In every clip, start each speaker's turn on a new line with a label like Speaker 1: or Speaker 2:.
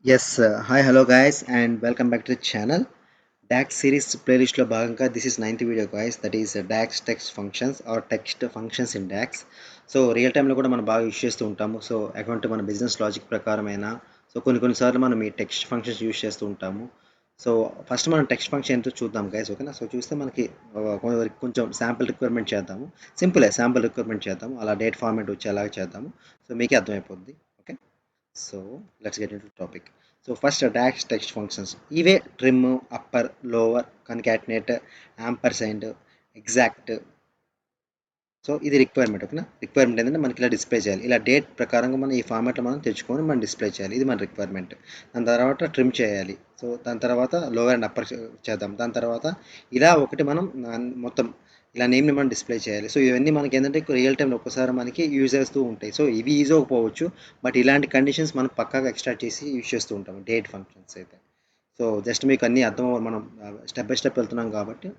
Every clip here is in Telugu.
Speaker 1: Yes, hi, hello guys, and welcome back to the channel. DAX series playlist lo bhaganga this is ninth video guys, that is DAX text functions or text functions in DAX. So real టైంలో కూడా మనం బాగా యూస్ చేస్తూ ఉంటాము. సో అకౌంట్ మన బిజినెస్ లాజిక్ ప్రకారమైన సో కొన్నిసార్లు మనం ఈ టెక్స్ట్ ఫంక్షన్స్ యూస్ చేస్తూ ఉంటాము. సో ఫస్ట్ మనం టెక్స్ట్ ఫంక్షన్ ఏంటో చూద్దాం గైస్, ఓకేనా. సో చూస్తే మనకి కొంచెం శాంపుల్ రిక్వైర్మెంట్ చేద్దాము. సింపులే, శాంపుల్ రిక్వైర్మెంట్ చేద్దాము, అలా డేట్ ఫార్మాట్ వచ్చేలాగా చేద్దాము. సో మీకే అర్థమైపోద్ది. Okay, so let's get into the topic. So first DAX text functions. ఇవే trim, upper, lower, concatenate, ampersand, exact. So ఇది రిక్వైర్మెంట్, ఓకేనా. రిక్వైర్మెంట్ ఏంటంటే మనకి ఇలా డిస్ప్లే చేయాలి, ఇలా డేట్ ప్రకారంగా మనం ఈ ఫార్మాట్లో మనం తెచ్చుకొని మనం డిస్ప్లే చేయాలి, ఇది మన రిక్వైర్మెంట్. దాని తర్వాత ట్రిమ్ చేయాలి. సో దాని తర్వాత లోవర్ అండ్ అప్పర్ చేద్దాం. దాని తర్వాత ఇలా ఒకటి మనం మొత్తం ఇలా నేమ్ని మనం డిస్ప్లే చేయాలి. సో ఇవన్నీ మనకి ఏంటంటే రియల్ టైంలో ఒక్కసారి మనకి యూజ్ చేస్తూ ఉంటాయి. సో ఇవి యూజ్ అవ్వకపోవచ్చు, బట్ ఇలాంటి కండిషన్స్ మనం పక్కాగా ఎక్స్ట్రాక్ట్ చేసి యూజ్ చేస్తూ ఉంటాం డేట్ ఫంక్షన్స్ అయితే. సో జస్ట్ మీకు అన్నీ అర్థం మనం స్టెప్ బై స్టెప్ వెళ్తున్నాం కాబట్టి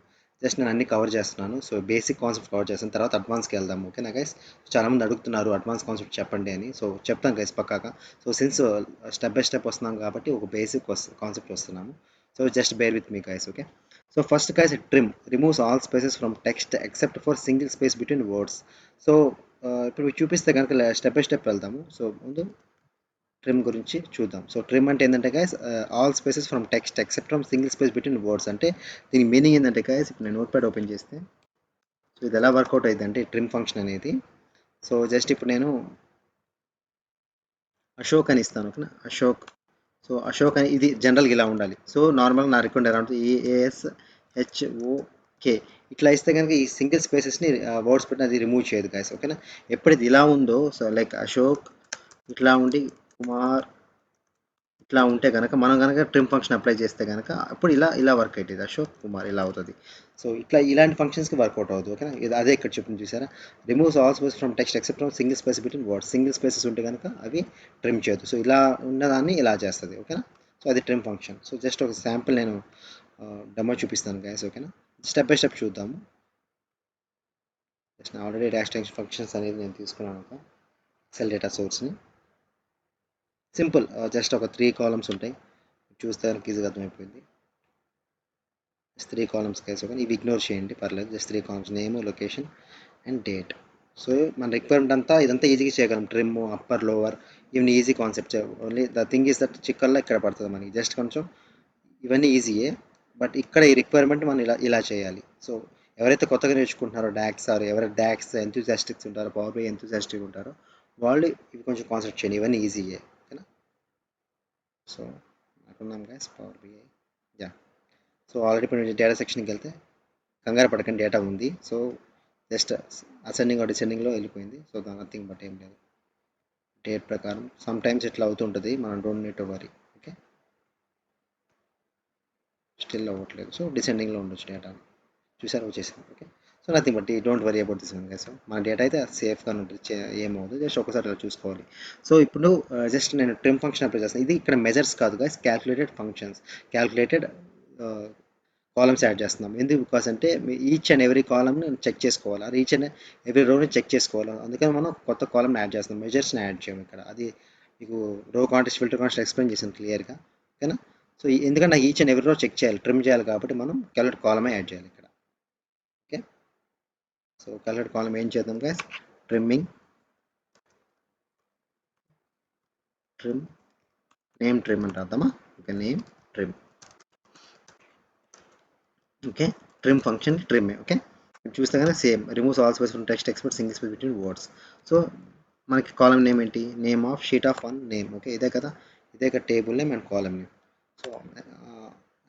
Speaker 1: జస్ట్ నేను అన్ని కవర్ చేస్తున్నాను. సో బేసిక్ కాన్సెప్ట్ కవర్ చేస్తాను, తర్వాత అడ్వాన్స్కి వెళ్దాము, ఓకేనా గైస్. చాలామంది అడుగుతున్నారు అడ్వాన్స్ కాన్సెప్ట్ చెప్పండి అని. సో చెప్తాను గైస్ పక్కాగా. So since step by step వస్తున్నాం కాబట్టి ఒక బేసిక్ కాన్సెప్ట్ వస్తున్నాము. So just bear with me guys, okay. So first guys, trim removes all spaces from text except for single space between words. So ఇప్పుడు మీకు చూపిస్తే కనుక స్టెప్ బై స్టెప్ వెళ్దాము. సో ముందు ట్రిమ్ గురించి చూద్దాం. సో ట్రిమ్ అంటే ఏంటంటే guys, all spaces from text except from single space between words. అంటే దీని మీనింగ్ ఏంటంటే గైస్, ఇప్పుడు నేను నోట్ ప్యాడ్ ఓపెన్ చేస్తే సో ఇది ఎలా వర్కౌట్ అయింది అంటే ట్రిమ్ ఫంక్షన్ అనేది. సో జస్ట్ ఇప్పుడు నేను అశోక్ అని ఇస్తాను, ఓకేనా. అశోక్. సో అశోక్ అని ఇది జనరల్గా ఇలా ఉండాలి. సో నార్మల్గా నా రికార్డ్ ఎలా ఉంటుంది, ఏఎస్హెచ్ఓకే ఇట్లా ఇస్తే కనుక ఈ సింగిల్ స్పేసెస్ని వర్డ్స్ పెట్టిన అది రిమూవ్ చేయదు గైస్, ఓకేనా. ఎప్పుడు ఇది ఇలా ఉందో, సో లైక్ అశోక్ ఇట్లా ఉండి కుమార్ ఇట్లా ఉంటే కనుక మనం కనుక ట్రిమ్ ఫంక్షన్ అప్లై చేస్తే కనుక అప్పుడు ఇలా ఇలా వర్క్ అవుతుంది, అశోక్ కుమార్ ఇలా అవుతుంది. సో ఇట్లా ఇలాంటి ఫంక్షన్స్కి వర్కౌట్ అవుతుంది, ఓకేనా. ఇది అదే ఇక్కడ చెప్పింది చూసారా, removes all space from text except from single space between words. Single spaces ఉంటే కనుక అవి ట్రిమ్ చేయదు. సో ఇలా ఉన్నదాన్ని ఇలా చేస్తుంది, ఓకేనా. సో అది ట్రిమ్ ఫంక్షన్. సో జస్ట్ ఒక శాంపుల్ నేను డెమో చూపిస్తాను గైస్, ఓకేనా. స్టెప్ బై స్టెప్ చూద్దాము. జస్ట్ ఆల్రెడీ డాష్ ఫంక్షన్స్ అనేది నేను తీసుకున్నాను ఒక ఎక్సెల్ డేటా సోర్స్ని. సింపుల్, జస్ట్ ఒక 3 కాలమ్స్ ఉంటాయి, చూస్తే కనుక ఈజీగా అర్థమైపోయింది. Just 3 columns case, okay. ఇవి ఇగ్నోర్ చేయండి, పర్లేదు. Just 3 columns, name, location and date. So మన రిక్వైర్మెంట్ అంతా ఇదంతా ఈజీగా చేయగలం. ట్రిమ్, అప్పర్, లోవర్ ఇవన్నీ easy concept. Only the thing is that చిక్కల్లో ఇక్కడ పడుతుంది మనకి. జస్ట్ కొంచెం ఇవన్నీ ఈజీయే, బట్ ఇక్కడ ఈ రిక్వైర్మెంట్ మనం ఇలా ఇలా చేయాలి. సో ఎవరైతే కొత్తగా నేర్చుకుంటున్నారో డాక్స్, ఆర్ ఎవరైతే డాక్స్ ఎంతూజియాస్టిక్స్ ఉంటారో, పవర్ బై ఎంతూజియాస్టిక్ ఉంటారో, వాళ్ళు ఇవి కొంచెం కాన్సెప్ట్ చేయండి. ఇవన్నీ ఈజీయే, ఓకేనా. సో అనుకున్నాం guys power BI, yeah. So already ఇప్పుడు డేటా సెక్షన్కి వెళ్తే కంగారు పడకండి, డేటా ఉంది. సో జస్ట్ అసెండింగ్ ఆర్ డిసెండింగ్లో వెళ్ళిపోయింది. సో దాని నథింగ్ బట్ ఏం లేదు. డేట్ ప్రకారం సమ్ టైమ్స్ ఇట్లా అవుతుంటుంది, మనం don't need to worry, okay. Still అవ్వట్లేదు, సో డిసెండింగ్లో ఉండొచ్చు డేటా. చూసారు వచ్చేసింది, okay. So nothing but don't worry about this one guy's. మన డేటా అయితే సేఫ్గా ఉంటుంది, ఏమవుతుంది, జస్ట్ ఒకసారి అలా చూసుకోవాలి. సో ఇప్పుడు జస్ట్ నేను ట్రిమ్ ఫంక్షన్ అప్లై చేస్తాను. ఇది ఇక్కడ మెజర్స్ కాదు guys, calculated functions, calculated columns add చేస్తున్నాం. ఎందుకు, బికాస్ అంటే ఈచ్ అండ్ ఎవ్రీ కాలమ్ని చెక్ చేసుకోవాలి, అది ఈచ్ అండ్ ఎవ్రీ రోని చెక్ చేసుకోవాలి. అందుకని మనం కొత్త కాలమ్ని యాడ్ చేస్తాం, మెజర్స్ని యాడ్ చేయము ఇక్కడ. అది మీకు రో కాంటెస్ట్, ఫిల్టర్ కాంటెస్ట్ ఎక్స్ప్లెయిన్ చేసాను క్లియర్గా, ఓకేనా. సో ఎందుకంటే నాకు each and every row check చేయాలి, ట్రిమ్ చేయాలి, కాబట్టి మనం కలర్డ్ కాలమే యాడ్ చేయాలి ఇక్కడ, ఓకే. సో కలర్డ్ కాలం ఏం చేద్దాం guys, trimming, trim, name trim అంటే అర్థమా, okay. Name trim, okay. Trim function trim, okay. చూస్తే కనుక same, removes all space from text expect single space between words. So మనకి కాలం నేమ్ ఏంటి, name of sheet of one name, okay. ఇదే కదా, ఇదే కదా table name and column name. So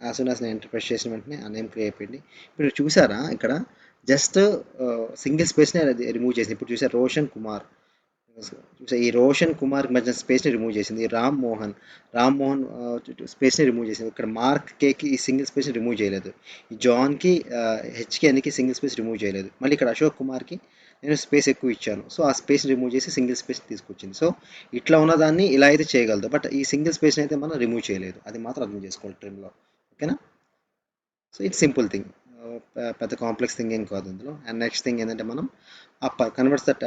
Speaker 1: as soon as నేను ఎంటర్ ప్రెస్ చేసిన వెంటనే ఆ నేమ్ క్రియేట్ అయిపోయింది. ఇప్పుడు చూసారా ఇక్కడ జస్ట్ సింగిల్ స్పేస్ని రిమూవ్ చేసింది. ఇప్పుడు చూసారు రోషన్ కుమార్, ఈ రోషన్ కుమార్ మధ్య స్పేస్ని రిమూవ్ చేసింది. రామ్ మోహన్, రామ్ మోహన్ స్పేస్ని రిమూవ్ చేసింది. ఇక్కడ మార్క్ కేకి ఈ సింగిల్ స్పేస్ని రిమూవ్ చేయలేదు. ఈ జాన్కి హెచ్కి అన్నికి సింగిల్ స్పేస్ రిమూవ్ చేయలేదు. మళ్ళీ ఇక్కడ అశోక్ కుమార్కి నేను స్పేస్ ఎక్కువ ఇచ్చాను, సో ఆ స్పేస్ రిమూవ్ చేసి సింగిల్ స్పేస్ తీసుకొచ్చింది. సో ఇట్లా ఉన్నదాన్ని ఇలా అయితే చేయగలదు, బట్ ఈ సింగిల్ స్పేస్ని అయితే మనం రిమూవ్ చేయలేదు. అది మాత్రం అర్థం చేసుకోవాలి ట్రిమ్లో, ఓకేనా. సో ఇట్స్ సింపుల్ థింగ్, పెద్ద కాంప్లెక్స్ థింగ్ ఏం కాదు ఇందులో. అండ్ నెక్స్ట్ థింగ్ ఏంటంటే మనం upper converts that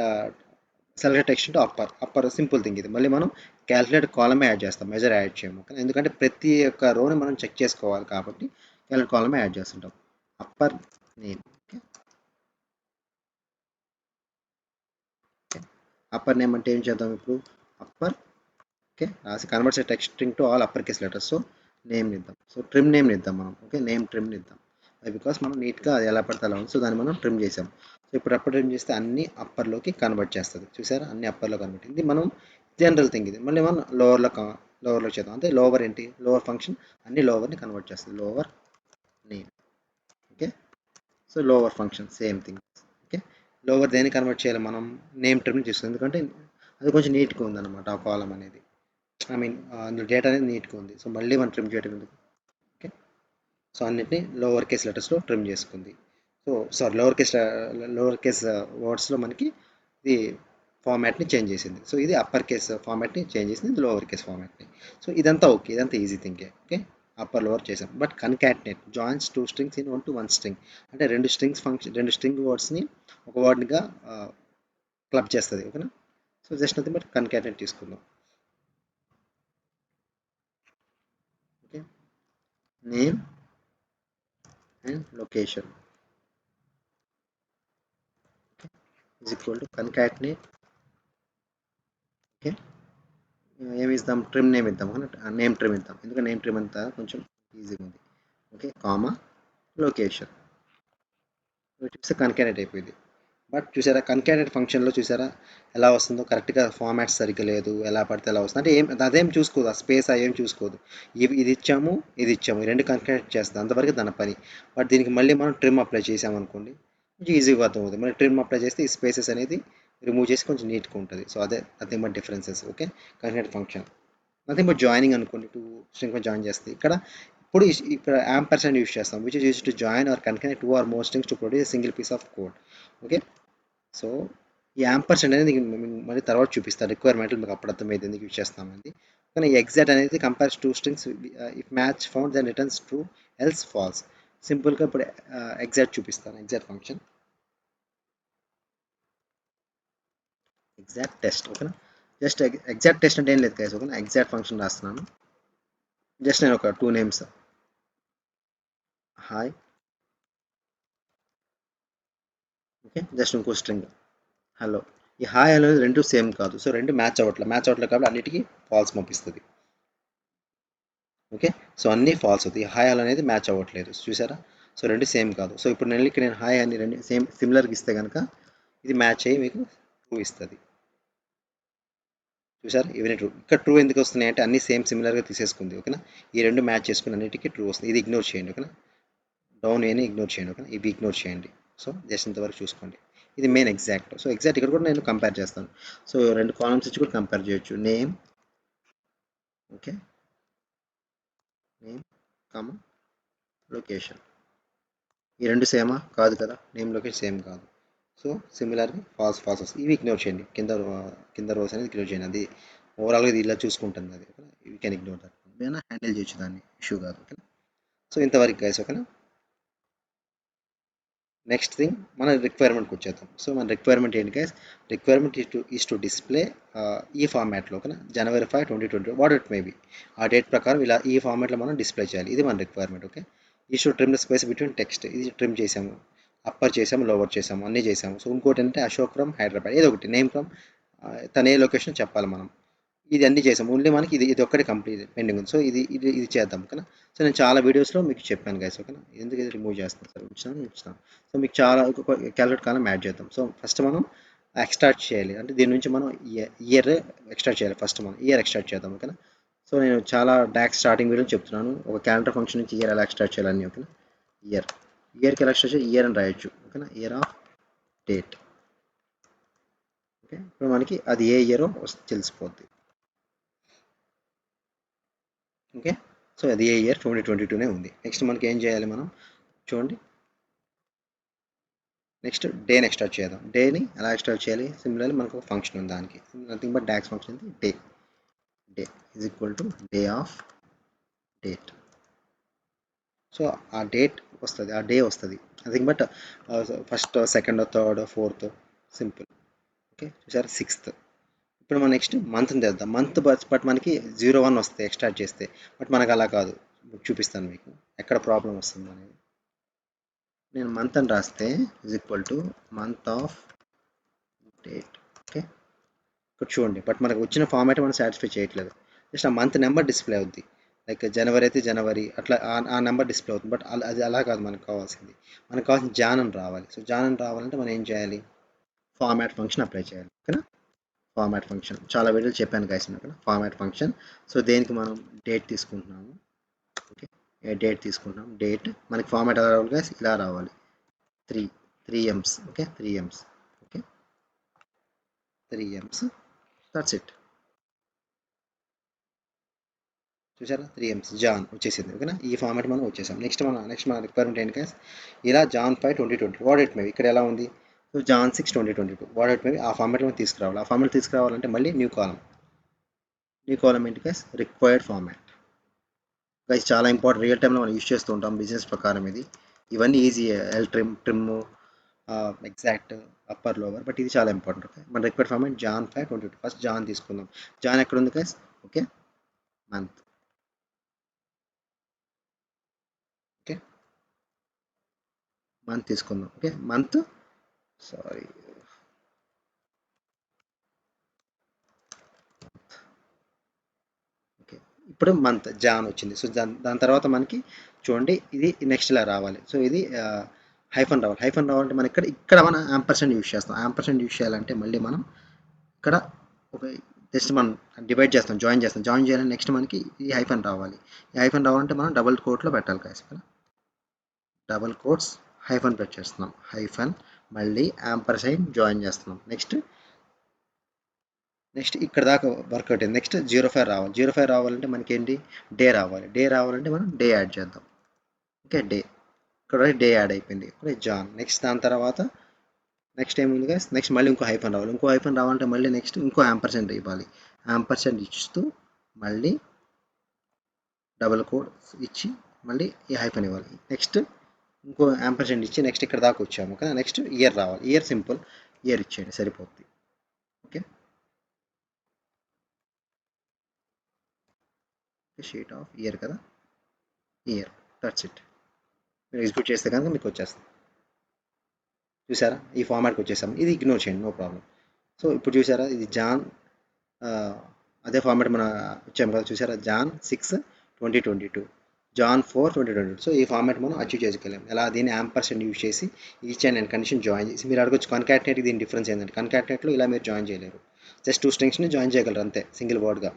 Speaker 1: select text to upper simple thing ఇది. మళ్ళీ మనం క్యాలిక్యులేట్ కాలమే యాడ్ చేస్తాం, మెజర్ యాడ్ చేయము. ఓకే, ఎందుకంటే ప్రతి ఒక్క రోని మనం చెక్ చేసుకోవాలి కాబట్టి క్యాలిక్యులేట్ కాలమే యాడ్ చేస్తుంటాం. Upper name. Okay, upper name అంటే ఏం చేద్దాం ఇప్పుడు? అప్పర్. ఓకే, రాసి converts text string to all upper case letters. So name ఇద్దాం, సో ట్రిమ్ నేమ్ ఇద్దాం మనం. ఓకే, నేమ్ ట్రిమ్ ఇద్దాం బికాస్ మనం నీట్గా అది ఎలా పడితే అలా ఉంది, సో దాన్ని మనం ట్రిమ్ చేసాం. సో ఇప్పుడు అప్పర్ ట్రిమ్ చేస్తే అన్ని అప్పర్లోకి కన్వర్ట్ చేస్తుంది. చూసారా, అన్ని అప్పర్లో కన్వర్ట్. ఇది మనం జనరల్ థింగ్. ఇది మళ్ళీ మనం లోవర్లో చేద్దాం. అంటే లోవర్ ఏంటి? లోవర్ ఫంక్షన్ అన్ని లోవర్ని కన్వర్ట్ చేస్తుంది. Lower name. Okay, so lower function same thing. Okay, lower దేన్ని కన్వర్ట్ చేయాలి మనం? నేమ్ ట్రిమ్ చేస్తుంది, ఎందుకంటే అది కొంచెం నీట్గా ఉందన్నమాట ఆ కాలం అనేది. ఐ మీన్ అందులో డేటా అనేది నీట్గా ఉంది, సో మళ్ళీ మనం ట్రిమ్ చేయడం ఎందుకు? ఓకే, సో అన్నిటిని లోవర్ కేస్ లెటర్స్లో ట్రిమ్ చేసుకుంది. సో సారీ, లోవర్ కేస్ వర్డ్స్లో మనకి ఇది ఫార్మాట్ని చేంజ్ చేసింది. సో ఇది అప్పర్ కేస్ ఫార్మాట్ని చేంజ్ చేసింది, ఇది లోవర్ కేస్ ఫార్మాట్ని. సో ఇదంతా ఓకే, ఇదంతా ఈజీ థింగే. ఓకే, అప్పర్ లోవర్ చేసాం. But concatenate joins two strings in one string, అంటే రెండు స్ట్రింగ్ వర్డ్స్ని ఒక వర్డ్గా క్లబ్ చేస్తుంది. ఓకేనా, so just nothing but concatenate తీసుకుందాం. Okay, name and location is equal to concatenate. Okay, ఏమి ఇద్దాం? ట్రిమ్ నేమ్ ఇద్దాం. నేమ్ ట్రిమ్ ఇద్దాం, ఎందుకంటే నేమ్ ట్రిమ్ అంతా కొంచెం ఈజీగా ఉంది. ఓకే, కామా లొకేషన్ చూస్తే కన్కాటెనేట్ అయిపోయింది. బట్ చూసారా, కన్కాటెనేట్ ఫంక్షన్లో చూసారా ఎలా వస్తుందో? కరెక్ట్గా ఫార్మాట్ సరిగ్గా లేదు, ఎలా పడితే ఎలా వస్తుంది. అంటే అదేం చూసుకోదు, ఆ స్పేస్ ఏం చూసుకోదు. ఇది ఇచ్చాము, ఇది ఇచ్చాము, ఈ రెండు కన్కాటెనేట్ చేస్తుంది, అంతవరకు దాని పని. బట్ దీనికి మళ్ళీ మనం ట్రిమ్ అప్లై చేసామనుకోండి, కొంచెం ఈజీగా అర్థమవుతుంది. మళ్ళీ ట్రిమ్ అప్లై చేస్తే ఈ స్పేసెస్ అనేది రిమూవ్ చేసి కొంచెం నీట్గా ఉంటుంది. సో అదే nothing but differences. Okay, concatenate function nothing but joining అనుకోండి, టూ స్ట్రింగ్ జాయిన్ చేస్తే ఇక్కడ యాంపర్సెంట్ యూస్ చేస్తాం, which is use to join or concatenate two or more strings to produce single piece of code. Okay, so ఈ యాంపర్సెంట్ అనేది మళ్ళీ తర్వాత చూపిస్తారు రిక్వైర్మెంట్లు, మీకు అప్పుడు అర్థమైంది ఎందుకు యూజ్ చేస్తామంది. కానీ ఎగ్జాక్ట్ అనేది compares two strings, if match found then returns true, else false. సింపుల్గా ఇప్పుడు ఎగ్జాక్ట్ చూపిస్తాను. Exact function, exact test. ఓకేనా, జస్ట్ ఎగ్జాక్ట్ టెస్ట్ అంటే ఏం లేదు గైస్. ఓకేనా, ఎగ్జాక్ట్ ఫంక్షన్ రాస్తున్నాను. జస్ట్ నేను ఒక two names, hi. Okay, just ఇంకో స్ట్రింగ్ హలో. ఈ హాయ్ అనేది రెండు సేమ్ కాదు, సో రెండు మ్యాచ్ అవ్వట్లేదు కాబట్టి అన్నిటికీ ఫాల్స్ పంపిస్తుంది. ఓకే, సో అన్నీ ఫాల్స్ అవుతాయి. హాయ్ హలో అనేది మ్యాచ్ అవ్వట్లేదు, చూసారా. సో రెండు సేమ్ కాదు. సో ఇప్పుడు నేను హాయ్ అని రెండు సేమ్ సిమిలర్గా ఇస్తే కనుక ఇది మ్యాచ్ అయ్యి మీకు ట్రూ ఇస్తుంది. చూసారా, ఇవన్నీ ట్రూ. ఇక్కడ ట్రూ ఎందుకు వస్తున్నాయి అంటే అన్ని సేమ్ సిమిలర్గా తీసేసుకుంది. ఓకేనా, ఈ రెండు మ్యాచ్ చేసుకుని అన్నిటికీ ట్రూ వస్తుంది. ఇది ఇగ్నోర్ చేయండి. ఓకేనా, డౌన్ ఏని ఇగ్నోర్ చేయండి. ఓకేనా, ఇవి ఇగ్నోర్ చేయండి. సో జస్ట్ ఇంతవరకు చూసుకోండి. ఇది మెయిన్ ఎగ్జాక్ట్. సో ఎగ్జాక్ట్ ఇక్కడ కూడా నేను కంపేర్ చేస్తాను. సో రెండు కాలమ్స్ ఇచ్చి కూడా కంపేర్ చేయొచ్చు. Name. Okay, name comma location. ఈ రెండు సేమా? కాదు కదా, నేమ్ లొకేషన్ సేమ్ కాదు. సో సిమిలర్గా ఫాల్స్ ఫాల్స్ వస్తుంది. ఇవి ఇగ్నోర్ చేయండి. కింద రోస్ అనేది ఇగ్నోర్ చేయండి. అది ఓవరాల్గా ఇది ఇలా చూసుకుంటుంది. అది యూ కెన్ ఇగ్నోర్ దట్. ఏమైనా హ్యాండిల్ చేయొచ్చు దాన్ని, ఇష్యూ కాదు. ఓకేనా, సో ఇంతవరకు గైస్. ఓకేనా, నెక్స్ట్ థింగ్ మన రిక్వైర్మెంట్కి వచ్చేద్దాం. సో మన రిక్వైర్మెంట్ ఏంటి guys? Requirement is to display ఈ ఫార్మాట్లో. ఓకేనా, January 5, 2020 what it may be, ఆ డేట్ ప్రకారం ఇలా ఈ ఫార్మాట్లో మనం డిస్ప్లే చేయాలి. ఇది మన రిక్వైర్మెంట్. ఓకే, ఈ should trim the space between text. ఇది ట్రిమ్ చేసాము, అప్పర్ చేసాము, లోవర్ చేసాము, అన్నీ చేసాము. సో ఇంకోటి ఏంటంటే అశోక్ ఫ్రమ్ హైదరాబాద్, ఏదో ఒకటి నేమ్ ఫ్రమ్ తన ఏ లొకేషన్ చెప్పాలి మనం. ఇది అన్నీ చేసాం, ఓన్లీ మనకి ఇది ఒక్కటి కంప్లీట్ పెండింగ్ ఉంది. సో ఇది చేద్దాం. ఓకేనా, సో నేను చాలా వీడియోస్లో మీకు చెప్పాను గైస్. ఓకేనా, ఎందుకు ఇది రిమూవ్ చేస్తాను సార్, ఇచ్చాను. సో మీకు చాలా క్యాలిక్యులేట్ కాలం యాడ్ చేద్దాం. సో ఫస్ట్ మనం ఎక్స్ట్రాక్ట్ చేయాలి, అంటే దీని నుంచి మనం ఇయర్ ఎక్స్ట్రాక్ట్ చేయాలి. ఫస్ట్ మనం ఇయర్ ఎక్స్ట్రాక్ట్ చేద్దాం. ఓకేనా, సో నేను చాలా డాక్స్ స్టార్టింగ్ వీడియో చెప్తున్నాను, ఒక క్యాలెండర్ ఫంక్షన్ నుంచి ఇయర్ ఎలా ఎక్స్ట్రాక్ట్ చేయాలని. ఓకేనా, ఇయర్కి ఎలా ఎక్స్ట్రాక్ట్ చేయాలి, ఇయర్ అని రాయొచ్చు. ఓకేనా, ఇయర్ ఆఫ్ డేట్. ఓకే, ఇప్పుడు మనకి అది ఏ ఇయరో తెలిసిపోద్ది. ఓకే, సో అది ఏ ఇయర్ 2022 ఉంది. నెక్స్ట్ మనకి ఏం చేయాలి మనం చూడండి. నెక్స్ట్ డేని ఎక్స్ట్రాక్ట్ చేద్దాం. డేని ఎలా ఎక్స్ట్రాక్ట్ చేయాలి? సిమిలర్లీ మనకు ఒక ఫంక్షన్ ఉంది, దానికి నథింగ్ బట్ డాక్స్ ఫంక్షన్ ఉంది. Day is equal to day of date. So ఆ డేట్ వస్తుంది, ఆ డే వస్తుంది. Nothing but first, second, third, fourth, simple. Okay చూసారా 6th. ఇప్పుడు మనం నెక్స్ట్ మంత్ని తెద్దాం. మంత్ బట్ మనకి 01 వస్తాయి ఎక్స్ట్రాక్ట్ చేస్తే. బట్ మనకు అలా కాదు. చూపిస్తాను మీకు ఎక్కడ ప్రాబ్లం వస్తుంది అనేది. నేను మంత్ అని రాస్తే మంత్ ఆఫ్ డేట్. ఓకే ఇక్కడ చూడండి. బట్ మనకు వచ్చిన ఫార్మాట్ మనం సాటిస్ఫై చేయట్లేదు. జస్ట్ ఆ మంత్ నెంబర్ డిస్ప్లే అవుద్ది. లైక్ జనవరి అయితే జనవరి అట్లా ఆ నెంబర్ డిస్ప్లే అవుతుంది. బట్ అది అలా కాదు మనకు కావాల్సింది. మనకు కావాల్సిన జాన్ అని రావాలి. సో జాన్ అని రావాలంటే మనం ఏం చేయాలి? ఫార్మాట్ ఫంక్షన్ అప్లై చేయాలి. ఓకేనా? ఫార్మాట్ ఫంక్షన్ చాలా వీడియోలు చెప్పాను గైస్ అక్కడ ఫార్మాట్ ఫంక్షన్. సో దేనికి మనం డేట్ తీసుకుంటున్నాము. ఓకే డేట్ తీసుకుంటున్నాం. డేట్ మనకి ఫార్మాట్ ఎలా రావాలి గైస్? ఇలా రావాలి. 3 ఓకే 3 ఓకే 3 దట్స్ ఇట్. చూసారా 3 జాన్ వచ్చేసింది. ఓకేనా? ఈ ఫార్మాట్ మనం వచ్చేసాం. నెక్స్ట్ మన రిక్వైర్మెంట్ ఏంటి గైస్? ఇలా Jan 5 2020 వాట్ ఇట్ మేబీ ఇక్కడ ఎలా ఉంది? So Jan 6 2022 what it maybe ఆ ఫార్మాట్లో తీసుకురావాలి. ఆ ఫార్మాట్ తీసుకురావాలంటే మళ్ళీ న్యూ కాలం ఏంటి గైస్? Required format. గైస్ చాలా ఇంపార్టెంట్. రియల్ టైంలో మనం యూస్ చేస్తూ ఉంటాం బిజినెస్ ప్రకారం ఇది. ఇవన్నీ easy. Trim exact upper lower. But ఇది చాలా ఇంపార్టెంట్. ఓకే మన required format Jan 5 2022. First Jan తీసుకుందాం. జాన్ ఎక్కడ ఉంది guys? Okay month. Okay month తీసుకుందాం. ఓకే మంత్ సారీ ఓకే ఇప్పుడు మంత్ జాన్ వచ్చింది. సో దాని తర్వాత మనకి చూడండి ఇది నెక్స్ట్ ఇలా రావాలి. సో ఇది హైఫన్ రావాలంటే మనం ఇక్కడ మనం యాంపర్సెంట్ యూస్ చేస్తాం. యాంపర్సెంట్ యూస్ చేయాలంటే మళ్ళీ మనం ఇక్కడ ఒక జస్ట్ మనం జాయిన్ చేయాలంటే నెక్స్ట్ మనకి ఈ హైఫన్ రావాలి. ఈ హైఫన్ రావాలంటే మనం డబుల్ కోట్లో పెట్టాలి కాసి. డబుల్ కోట్స్ హైఫన్ ప్రెస్ చేస్తున్నాం. హైఫన్ మళ్ళీ యాంపర్సైన్ జాయిన్ చేస్తున్నాం. నెక్స్ట్ ఇక్కడ దాకా వర్కౌట్ అయింది. నెక్స్ట్ 05 రావాలి. 05 రావాలంటే మనకి ఏంటి? డే రావాలి. డే రావాలంటే మనం డే యాడ్ చేద్దాం. ఓకే డే ఇక్కడ డే యాడ్ అయిపోయింది. Okay Jan. నెక్స్ట్ దాని తర్వాత నెక్స్ట్ ఏముంది గైస్? నెక్స్ట్ మళ్ళీ ఇంకో హైఫన్ రావాలి. ఇంకో హైఫన్ రావాలంటే మళ్ళీ నెక్స్ట్ ఇంకో యాంపర్సెంట్ ఇవ్వాలి. యాంపర్సెంట్ ఇస్తూ మళ్ళీ డబుల్ కోడ్ ఇచ్చి మళ్ళీ ఈ హైఫన్ ఇవ్వాలి. నెక్స్ట్ ఇంకో యాంపర్సెంట్ ఇచ్చి నెక్స్ట్ ఇక్కడ దాకా వచ్చాము. ఓకే నెక్స్ట్ ఇయర్ రావాలి. ఇయర్ సింపుల్ ఇయర్ ఇచ్చేయండి సరిపోతుంది. ఓకే షీట్ ఆఫ్ ఇయర్ కదా ఇయర్ దట్స్ ఇట్. మీరు ఎగ్జిక్యూట్ చేస్తే కనుక మీకు వచ్చేస్తుంది. చూసారా ఈ ఫార్మాట్కి వచ్చేసాము. ఇది ఇగ్నోర్ చేయండి నో ప్రాబ్లం. సో ఇప్పుడు చూసారా ఇది జాన్ అదే ఫార్మాట్ మన వచ్చాము కదా. చూసారా Jan 6 2022 Jan 4 2022. సో ఈ ఫార్మాట్ మనం అచీవ్ చేసుకోలేము. ఎలా? దీన్ని యాంపర్సెంట్ యూజ్ చేసి each and and condition join చేసి మీరు అడగొచ్చు కన్కాటినేట్ దీని డిఫరెన్స్ ఏంటంటే కన్కాటినేట్లో ఇలా మీరు జాయిన్ చేయలేరు. జస్ట్ 2 స్ట్రింగ్స్ని జాయిన్ చేయగలరు అంతే సింగిల్ వర్డ్గా.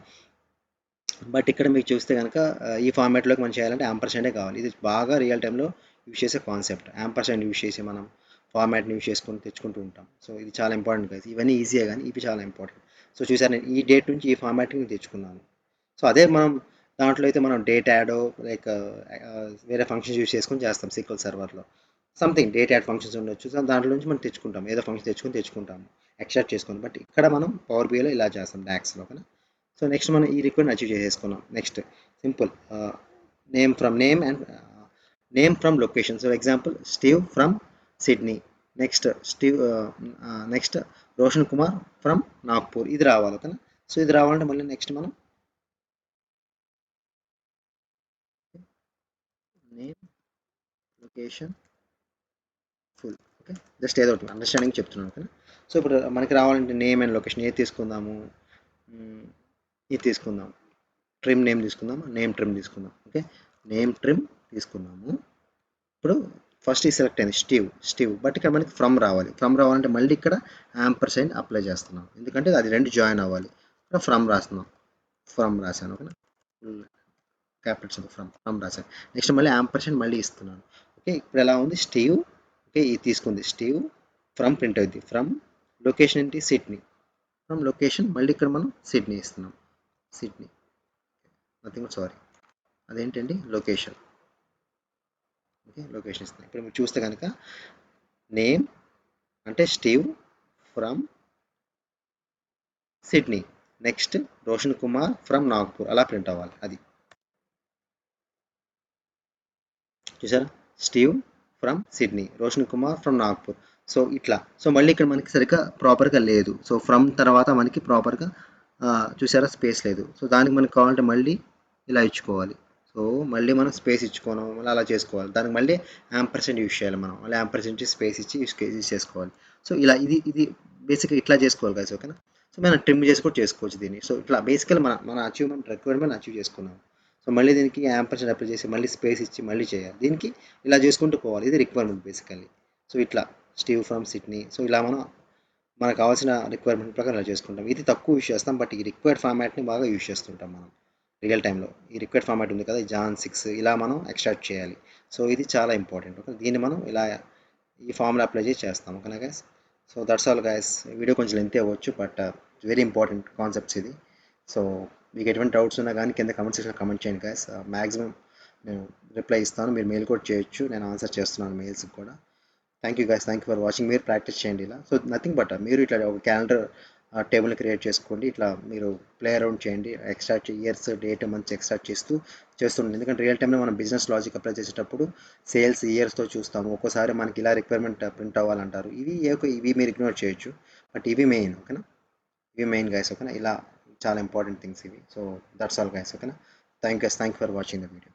Speaker 1: బట్ ఇక్కడ మీకు చూస్తే కనుక ఈ ఫార్మాట్లోకి మనం చేయాలంటే యాంపర్సెంటే కావాలి. ఇది బాగా రియల్ టైంలో యూజ్ చేసే కాన్సెప్ట్. యాంపర్సెంట్ యూజ్ చేసి మనం ఫార్మాట్ని యూజ్ చేసుకొని తెచ్చుకుంటూ ఉంటాం. సో ఇది చాలా ఇంపార్టెంట్ కదా. ఇవన్నీ ఈజీయే కానీ ఇవి చాలా ఇంపార్టెంట్. సో చూసారు నేను ఈ డేట్ నుంచి ఈ ఫార్మాట్ని తెచ్చుకున్నాను. సో అదే మనం దాంట్లో అయితే మనం డేట్ యాడ్ లైక్ వేరే ఫంక్షన్స్ యూజ్ చేసుకొని చేస్తాం సీక్వెల్ సర్వర్లో. సంథింగ్ డేట్ యాడ్ ఫంక్షన్స్ ఉండొచ్చు. సో దాంట్లో నుంచి మనం తెచ్చుకుంటాం. ఏదో ఫంక్షన్ తెచ్చుకుంటాము ఎక్స్ట్రాక్ట్ చేసుకొని. బట్ ఇక్కడ మనం పవర్ బిఐలో ఇలా చేస్తాం డాక్స్లో. ఓకేనా? సో నెక్స్ట్ మనం ఈ రిక్వైర్మెంట్ అచీవ్ చేసేసుకున్నాం. Next simple name from location. So example Steve from Sydney. Next Roshan Kumar from Nagpur. ఇది రావాలి. ఓకేనా? సో ఇది రావాలంటే మళ్ళీ నెక్స్ట్ మనం name location full. Okay just ఏదో ఒకటి అండర్స్టాండింగ్ చెప్తున్నాను. ఓకేనా? సో ఇప్పుడు మనకి రావాలంటే నేమ్ అండ్ లొకేషన్ ఏది తీసుకుందాము? ఇది తీసుకుందాం. ట్రిమ్ నేమ్ తీసుకుందాం. ట్రిమ్ తీసుకుందాం. ఓకే నేమ్ ట్రిమ్ తీసుకున్నాము. ఇప్పుడు ఫస్ట్ ఈ సెలెక్ట్ అయింది స్టీవ్. బట్ ఇక్కడ మనకి ఫ్రమ్ రావాలంటే మళ్ళీ ఇక్కడ యాంపర్సైన్ అప్లై చేస్తున్నాం. ఎందుకంటే అది రెండు జాయిన్ అవ్వాలి. ఇక్కడ ఫ్రమ్ రాశాను. ఓకేనా? క్యాపిటల్స్ ఫ్రమ్ రాశాను. నెక్స్ట్ మళ్ళీ యాంపర్సైన్ మళ్ళీ ఇస్తున్నాను. ఓకే ఇప్పుడు ఎలా ఉంది? స్టీవ్. ఓకే ఇది తీసుకుంది స్టీవ్. ఫ్రమ్ ప్రింట్ అవుద్ది. ఫ్రమ్ లొకేషన్ ఏంటి? సిడ్నీ. ఫ్రమ్ లొకేషన్ మళ్ళీ ఇక్కడ మనం సిడ్నీ ఇస్తున్నాం. సిడ్నీ నథింగ్ సారీ అదేంటండి లొకేషన్. ఓకే లొకేషన్ ఇస్తున్నాం. ఇప్పుడు మీరు చూస్తే కనుక నేమ్ అంటే Steve from Sydney. Next Roshan Kumar from Nagpur అలా ప్రింట్ అవ్వాలి. అది చూసారా Steve from Sydney, Roshan Kumar from Nagpur. So ఇట్లా. సో మళ్ళీ ఇక్కడ మనకి సరిగ్గా ప్రాపర్గా లేదు. సో ఫ్రమ్ తర్వాత మనకి ప్రాపర్గా చూసారా స్పేస్ లేదు. సో దానికి మనకు కావాలంటే మళ్ళీ ఇలా ఇచ్చుకోవాలి. సో మళ్ళీ మనం స్పేస్ ఇచ్చుకోవడం మళ్ళీ అలా చేసుకోవాలి. దానికి మళ్ళీ యాంపర్సెంట్ యూస్ చేయాలి మనం. మళ్ళీ యాంపర్సెంట్ ఇచ్చి స్పేస్ ఇచ్చి యూస్ చేసుకోవాలి. సో ఇలా ఇది బేసిక్గా ఇట్లా చేసుకోవాలి గైస్, ఓకేనా. సో మనం ట్రిమ్ చేసి కూడా చేసుకోవచ్చు దీన్ని. సో ఇట్లా బేసికల్ మన అచీవ్మెంట్ రిక్వైర్మెంట్ అచీవ్ చేసుకున్నాం. సో మళ్ళీ దీనికి యాంపర్సెంట్ అప్లై చేసి మళ్ళీ స్పేస్ ఇచ్చి మళ్ళీ చేయాలి. దీనికి ఇలా చేసుకుంటూ పోవాలి. ఇది రిక్వైర్మెంట్ బేసికల్లీ. సో ఇట్లా స్టీవ్ ఫ్రమ్ సిడ్నీ. సో ఇలా మనం మనకు కావాల్సిన రిక్వైర్మెంట్ ప్రకారం ఇలా చేసుకుంటాం. ఇది తక్కువ యూస్ చేస్తాం, బట్ ఈ రిక్వైర్డ్ ఫార్మాట్ని బాగా యూస్ చేస్తుంటాం మనం రియల్ టైంలో. ఈ రిక్వైర్డ్ ఫార్మాట్ ఉంది కదా, జాన్ 6 ఇలా మనం ఎక్స్ట్రాక్ట్ చేయాలి. సో ఇది చాలా ఇంపార్టెంట్. ఓకే, దీన్ని మనం ఇలా ఈ ఫార్ములా అప్లై చేసి చేస్తాం. ఓకేనా guys. So that's all guys. Video కొంచెం లెంత్ అవ్వచ్చు, బట్ వెరీ ఇంపార్టెంట్ కాన్సెప్ట్స్ ఇది. సో మీకు ఎటువంటి డౌట్స్ ఉన్నా కానీ కింద కమెంట్ సెక్షన్లో కమెంట్ చేయండి గైస్. మ్యాక్సిమం నేను రిప్లై ఇస్తాను. మీరు మెయిల్ కూడా చేయొచ్చు, నేను ఆన్సర్ చేస్తున్నాను మెయిల్స్కి కూడా. Thank you guys, thank you for watching. మీరు ప్రాక్టీస్ చేయండి ఇలా. సో నథింగ్ బట్ మీరు ఇట్లా ఒక క్యాలెండర్ టేబుల్ క్రియేట్ చేసుకోండి. ఇట్లా మీరు ప్లే అరౌండ్ చేయండి. Extract years, date, months extract చేస్తుండండి. ఎందుకంటే రియల్ టైంలో మనం బిజినెస్ లాజిక్ అప్లై చేసేటప్పుడు సేల్స్ ఇయర్స్తో చూస్తాము. ఒక్కోసారి మనకి ఇలా రిక్వైర్మెంట్ ప్రింట్ అవ్వాలంటారు. ఇవి మీరు ఇగ్నోర్ చేయొచ్చు, బట్ ఇవి మెయిన్. ఓకేనా, ఇవి మెయిన్ గైస్. ఓకేనా, ఇలా చాలా ఇంపార్టెంట్ థింగ్స్ ఇవి. So that's all guys. ఓకేనా, thank you for watching the video.